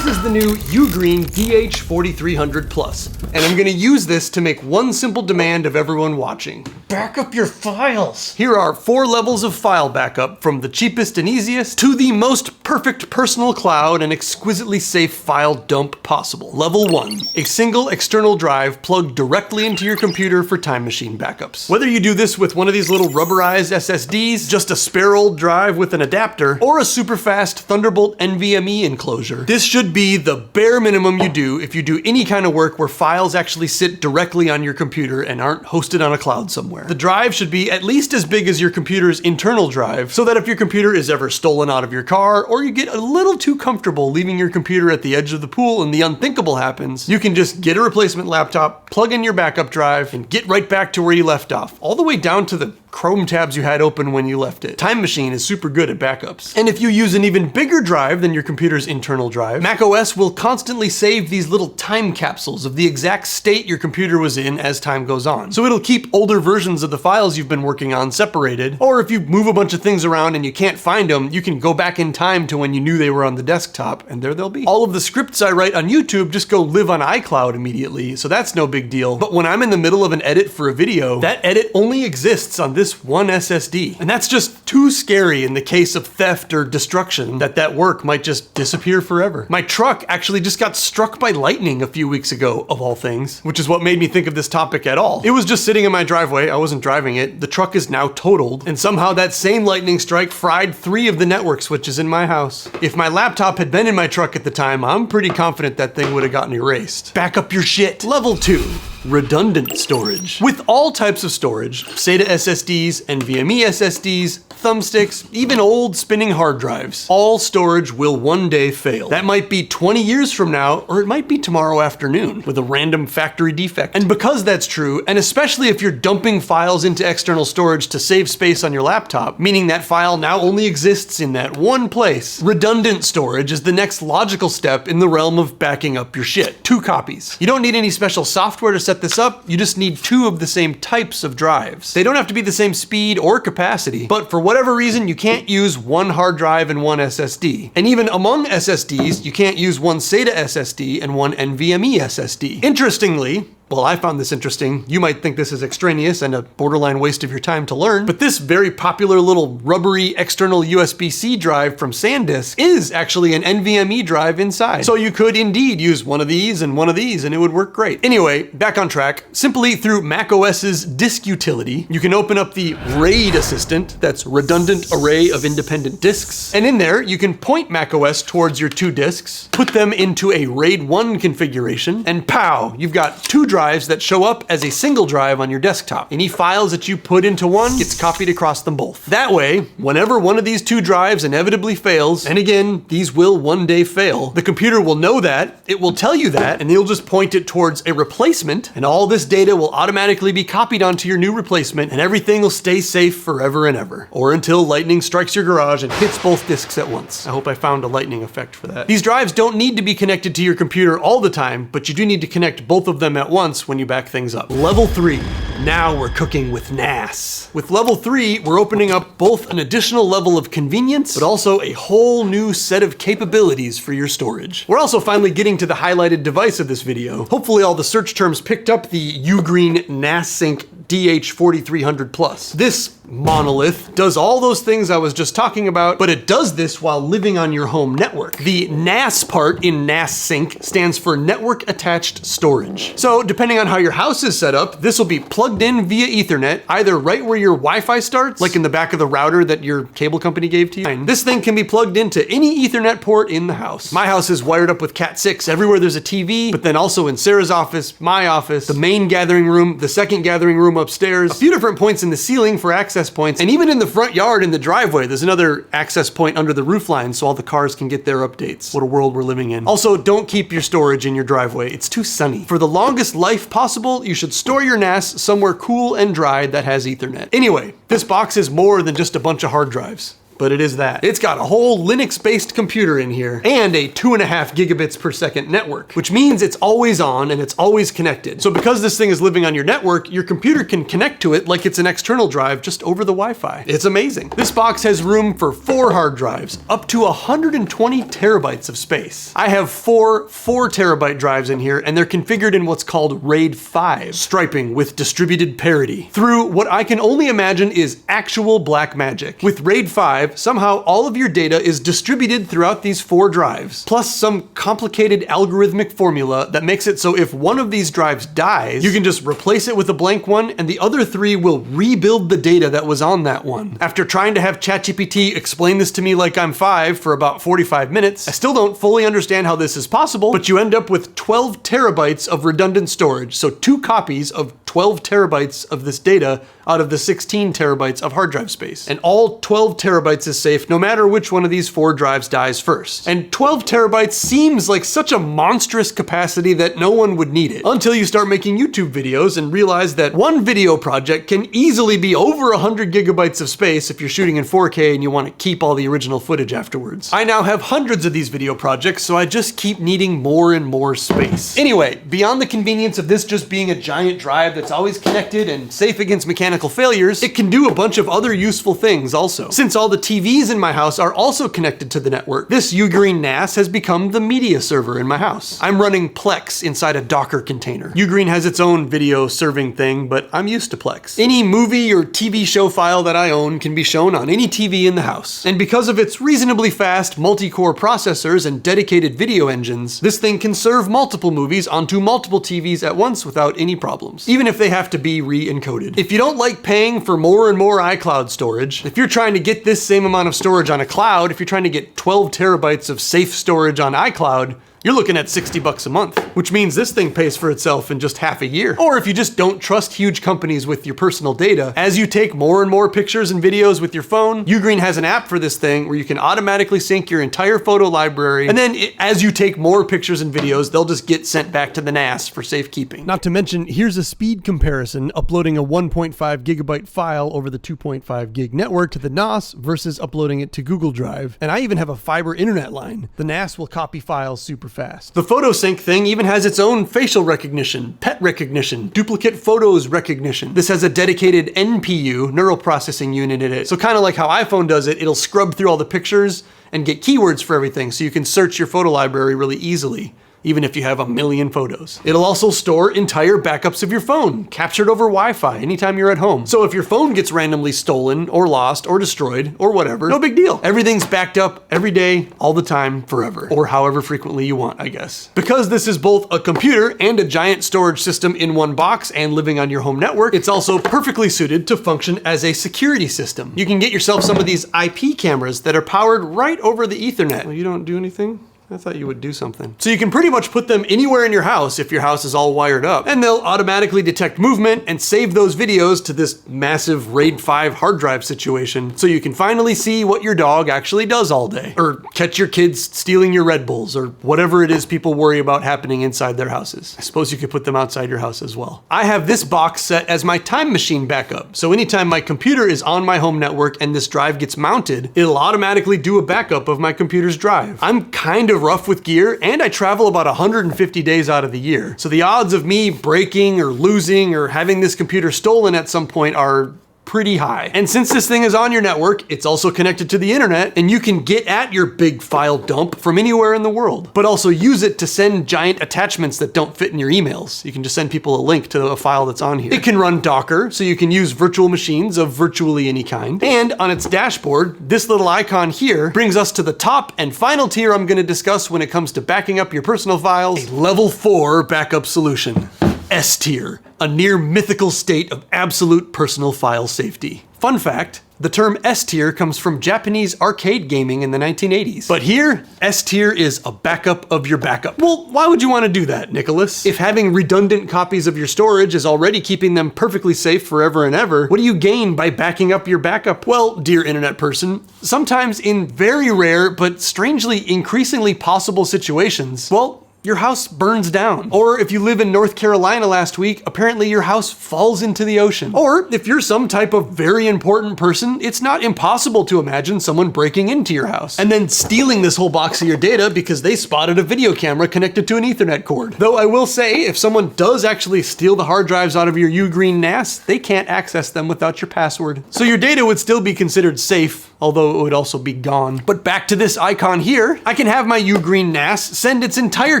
This is the new UGREEN DH4300 Plus, and I'm gonna use this to make one simple demand of everyone watching. Back up your files! Here are 4 levels of file backup, from the cheapest and easiest to the most perfect personal cloud and exquisitely safe file dump possible. Level 1, a single external drive plugged directly into your computer for time machine backups. Whether you do this with one of these little rubberized SSDs, just a spare old drive with an adapter, or a super fast Thunderbolt NVMe enclosure, this should be the bare minimum you do if you do any kind of work where files actually sit directly on your computer and aren't hosted on a cloud somewhere. The drive should be at least as big as your computer's internal drive, so that if your computer is ever stolen out of your car, or you get a little too comfortable leaving your computer at the edge of the pool and the unthinkable happens, you can just get a replacement laptop, plug in your backup drive, and get right back to where you left off, all the way down to the Chrome tabs you had open when you left it. Time Machine is super good at backups. And if you use an even bigger drive than your computer's internal drive, macOS will constantly save these little time capsules of the exact state your computer was in as time goes on. So it'll keep older versions of the files you've been working on separated, or if you move a bunch of things around and you can't find them, you can go back in time to when you knew they were on the desktop, and there they'll be. All of the scripts I write on YouTube just go live on iCloud immediately, so that's no big deal. But when I'm in the middle of an edit for a video, that edit only exists on this one SSD. And that's just too scary in the case of theft or destruction, that work might just disappear forever. My truck actually just got struck by lightning a few weeks ago, of all things, which is what made me think of this topic at all. It was just sitting in my driveway, I wasn't driving it, the truck is now totaled, and somehow that same lightning strike fried 3 of the network switches in my house. If my laptop had been in my truck at the time, I'm pretty confident that thing would have gotten erased. Back up your shit. Level 2. Redundant storage. With all types of storage, SATA SSDs, NVMe SSDs, thumbsticks, even old spinning hard drives, all storage will one day fail. That might be 20 years from now, or it might be tomorrow afternoon with a random factory defect. And because that's true, and especially if you're dumping files into external storage to save space on your laptop, meaning that file now only exists in that one place, redundant storage is the next logical step in the realm of backing up your shit. 2 copies. You don't need any special software to set this up, you just need 2 of the same types of drives. They don't have to be the same speed or capacity, but for whatever reason, you can't use one hard drive and one SSD. And even among SSDs, you can't use one SATA SSD and one NVMe SSD. Interestingly, well, I found this interesting. You might think this is extraneous and a borderline waste of your time to learn, but this very popular little rubbery external USB-C drive from SanDisk is actually an NVMe drive inside. So you could indeed use one of these and it would work great. Anyway, back on track. Simply through macOS's disk utility, you can open up the RAID assistant, that's redundant array of independent disks, and in there you can point macOS towards your 2 disks, put them into a RAID 1 configuration, and pow, you've got 2 drives that show up as a single drive on your desktop. Any files that you put into one gets copied across them both. That way, whenever one of these 2 drives inevitably fails, and again, these will one day fail, the computer will know that, it will tell you that, and you'll just point it towards a replacement, and all this data will automatically be copied onto your new replacement, and everything will stay safe forever and ever. Or until lightning strikes your garage and hits both disks at once. I hope I found a lightning effect for that. These drives don't need to be connected to your computer all the time, but you do need to connect both of them at once when you back things up. Level 3. Now we're cooking with NAS. With level 3, we're opening up both an additional level of convenience, but also a whole new set of capabilities for your storage. We're also finally getting to the highlighted device of this video. Hopefully all the search terms picked up the UGREEN NAS Sync DH4300 Plus. This monolith does all those things I was just talking about, but it does this while living on your home network. The NAS part in NAS Sync stands for Network Attached Storage. So depending on how your house is set up, this will be plugged in via Ethernet, either right where your Wi-Fi starts, like in the back of the router that your cable company gave to you. And this thing can be plugged into any Ethernet port in the house. My house is wired up with Cat 6 everywhere there's a TV, but then also in Sarah's office, my office, the main gathering room, the second gathering room upstairs, a few different points in the ceiling for access points, and even in the front yard in the driveway, there's another access point under the roof line so all the cars can get their updates. What a world we're living in. Also, don't keep your storage in your driveway. It's too sunny. For the longest life possible, you should store your NAS somewhere cool and dry that has Ethernet. Anyway, this box is more than just a bunch of hard drives. but it is that. It's got a whole Linux-based computer in here and a 2.5 gigabits per second network, which means it's always on and it's always connected. So because this thing is living on your network, your computer can connect to it like it's an external drive just over the Wi-Fi. It's amazing. This box has room for 4 hard drives, up to 120 terabytes of space. I have 4 4-terabyte drives in here, and they're configured in what's called RAID 5, striping with distributed parity, through what I can only imagine is actual black magic. With RAID 5, somehow all of your data is distributed throughout these 4 drives, plus some complicated algorithmic formula that makes it so if one of these drives dies, you can just replace it with a blank one, and the other 3 will rebuild the data that was on that one. After trying to have ChatGPT explain this to me like I'm 5 for about 45 minutes, I still don't fully understand how this is possible, but you end up with 12 terabytes of redundant storage, so 2 copies of 12 terabytes of this data out of the 16 terabytes of hard drive space. And all 12 terabytes is safe no matter which one of these 4 drives dies first. And 12 terabytes seems like such a monstrous capacity that no one would need it, until you start making YouTube videos and realize that one video project can easily be over 100 gigabytes of space if you're shooting in 4K and you want to keep all the original footage afterwards. I now have hundreds of these video projects, so I just keep needing more and more space. Anyway, beyond the convenience of this just being a giant drive that's always connected and safe against mechanical failures, it can do a bunch of other useful things also. Since all the TVs in my house are also connected to the network, this UGREEN NAS has become the media server in my house. I'm running Plex inside a Docker container. UGREEN has its own video serving thing, but I'm used to Plex. Any movie or TV show file that I own can be shown on any TV in the house. And because of its reasonably fast multi-core processors and dedicated video engines, this thing can serve multiple movies onto multiple TVs at once without any problems, even if they have to be re-encoded. If you don't like paying for more and more iCloud storage, if you're trying to get this same amount of storage on a cloud, if you're trying to get 12 terabytes of safe storage on iCloud, you're looking at $60 a month, which means this thing pays for itself in just half a year. Or if you just don't trust huge companies with your personal data, as you take more and more pictures and videos with your phone, UGREEN has an app for this thing where you can automatically sync your entire photo library, and then as you take more pictures and videos, they'll just get sent back to the NAS for safekeeping. Not to mention, here's a speed comparison uploading a 1.5 gigabyte file over the 2.5 gig network to the NAS versus uploading it to Google Drive. And I even have a fiber internet line. The NAS will copy files super fast. The PhotoSync thing even has its own facial recognition, pet recognition, duplicate photos recognition. This has a dedicated NPU, neural processing unit in it. So kind of like how iPhone does it, it'll scrub through all the pictures and get keywords for everything so you can search your photo library really easily, even if you have a million photos. It'll also store entire backups of your phone, captured over Wi-Fi anytime you're at home. So if your phone gets randomly stolen or lost or destroyed or whatever, no big deal. Everything's backed up every day, all the time, forever. Or however frequently you want, I guess. Because this is both a computer and a giant storage system in one box and living on your home network, it's also perfectly suited to function as a security system. You can get yourself some of these IP cameras that are powered right over the Ethernet. Well, you don't do anything? I thought you would do something. So you can pretty much put them anywhere in your house if your house is all wired up, and they'll automatically detect movement and save those videos to this massive RAID 5 hard drive situation, so you can finally see what your dog actually does all day, or catch your kids stealing your Red Bulls, or whatever it is people worry about happening inside their houses. I suppose you could put them outside your house as well. I have this box set as my time machine backup, so anytime my computer is on my home network and this drive gets mounted, it'll automatically do a backup of my computer's drive. I'm kind of rough with gear, and I travel about 150 days out of the year. So the odds of me breaking or losing or having this computer stolen at some point are pretty high. And since this thing is on your network, it's also connected to the internet, and you can get at your big file dump from anywhere in the world, but also use it to send giant attachments that don't fit in your emails. You can just send people a link to a file that's on here. It can run Docker, so you can use virtual machines of virtually any kind. And on its dashboard, this little icon here brings us to the top and final tier I'm going to discuss when it comes to backing up your personal files, a level 4 backup solution. S tier, a near mythical state of absolute personal file safety. Fun fact, the term S tier comes from Japanese arcade gaming in the 1980s. But here, S tier is a backup of your backup. Well, why would you want to do that, Nicholas? If having redundant copies of your storage is already keeping them perfectly safe forever and ever, what do you gain by backing up your backup? Well, dear internet person, sometimes in very rare but strangely increasingly possible situations, well, your house burns down. Or if you live in North Carolina last week, apparently your house falls into the ocean. Or if you're some type of very important person, it's not impossible to imagine someone breaking into your house and then stealing this whole box of your data because they spotted a video camera connected to an Ethernet cord. Though I will say, if someone does actually steal the hard drives out of your UGREEN NAS, they can't access them without your password. So your data would still be considered safe, although it would also be gone. But back to this icon here, I can have my UGREEN NAS send its entire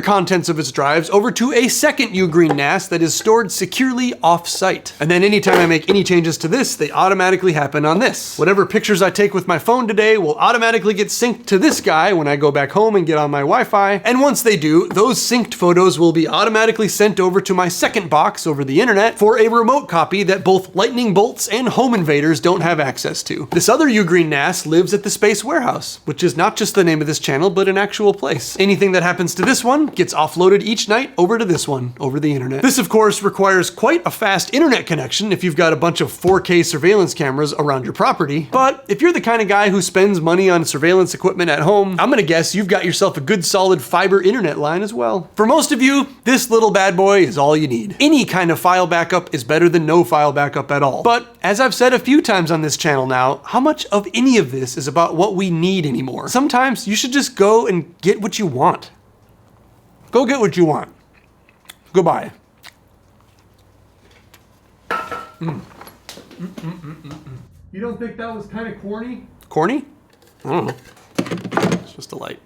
contents of its drives over to a second UGREEN NAS that is stored securely off-site. And then anytime I make any changes to this, they automatically happen on this. Whatever pictures I take with my phone today will automatically get synced to this guy when I go back home and get on my Wi-Fi. And once they do, those synced photos will be automatically sent over to my second box over the internet for a remote copy that both lightning bolts and home invaders don't have access to. This other UGREEN NAS lives at the Space Warehouse, which is not just the name of this channel, but an actual place. Anything that happens to this one gets offloaded each night over to this one over the internet. This, of course, requires quite a fast internet connection if you've got a bunch of 4K surveillance cameras around your property. But if you're the kind of guy who spends money on surveillance equipment at home, I'm gonna guess you've got yourself a good solid fiber internet line as well. For most of you, this little bad boy is all you need. Any kind of file backup is better than no file backup at all. But as I've said a few times on this channel now, how much of any of this is about what we need anymore? Sometimes you should just go and get what you want. Go get what you want. Goodbye. You don't think that was kind of corny? Corny? I don't know. It's just a light.